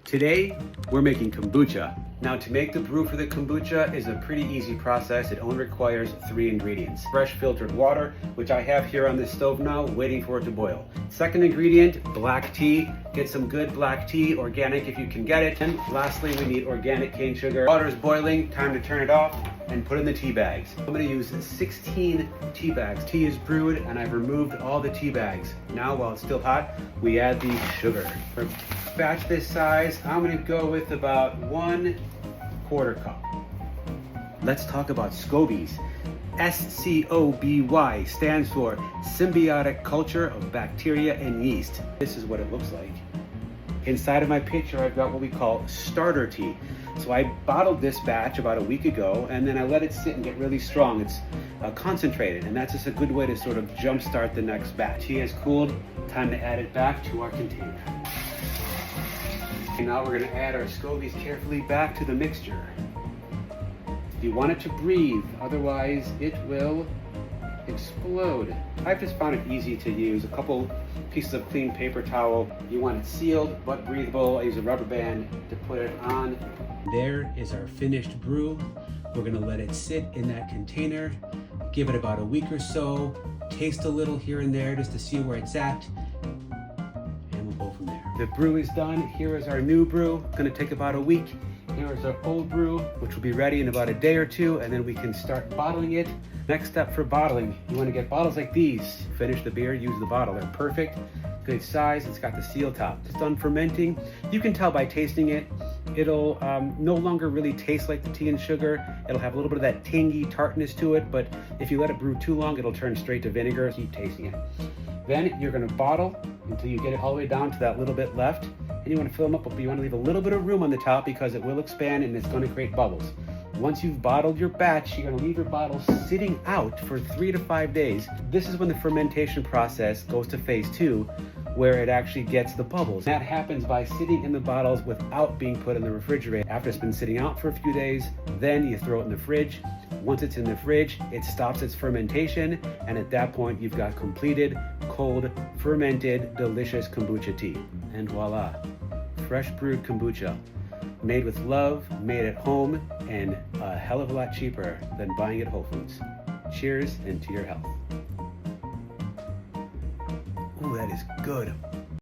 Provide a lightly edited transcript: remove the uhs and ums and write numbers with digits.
Today, we're making kombucha. Now, to make the brew for the kombucha is a pretty easy process. It only requires 3 ingredients. Fresh filtered water, which I have here on this stove now, waiting for it to boil. Second ingredient, black tea. Get some good black tea, organic if you can get it. And lastly, we need organic cane sugar. Water is boiling, time to turn it off and put in the tea bags. I'm gonna use 16 tea bags. Tea is brewed and I've removed all the tea bags. Now, while it's still hot, we add the sugar. For a batch this size, I'm gonna go with about 1/4 cup. Let's talk about SCOBYs. SCOBY stands for Symbiotic Culture of Bacteria and Yeast. This is what it looks like. Inside of my picture, I've got what we call starter tea. So I bottled this batch about a week ago, and then I let it sit and get really strong. It's concentrated, and that's just a good way to sort of jumpstart the next batch. Tea has cooled, time to add it back to our container. And now we're gonna add our SCOBYs carefully back to the mixture. You want it to breathe, otherwise it will explode. I've just found it easy to use. A couple pieces of clean paper towel. You want it sealed but breathable. I use a rubber band to put it on. There is our finished brew. We're gonna let it sit in that container, give it about a week or so, taste a little here and there just to see where it's at, and we'll go from there. The brew is done. Here is our new brew. It's gonna take about a week. Here is our old brew, which will be ready in about a day or two, and then we can start bottling it. Next step for bottling, you want to get bottles like these. Finish the beer, use the bottle. They're perfect, good size. It's got the seal top. It's done fermenting. You can tell by tasting it. It'll no longer really taste like the tea and sugar. It'll have a little bit of that tangy tartness to it, but if you let it brew too long, it'll turn straight to vinegar. Keep tasting it. Then you're gonna bottle until you get it all the way down to that little bit left. And you wanna fill them up, but you wanna leave a little bit of room on the top because it will expand and it's gonna create bubbles. Once you've bottled your batch, you're gonna leave your bottle sitting out for 3 to 5 days. This is when the fermentation process goes to phase 2, where it actually gets the bubbles. That happens by sitting in the bottles without being put in the refrigerator. After it's been sitting out for a few days, then you throw it in the fridge. Once it's in the fridge, it stops its fermentation, and at that point, you've got completed, cold, fermented, delicious kombucha tea. And voila, fresh brewed kombucha. Made with love, made at home, and a hell of a lot cheaper than buying at Whole Foods. Cheers, and to your health. Ooh, that is good.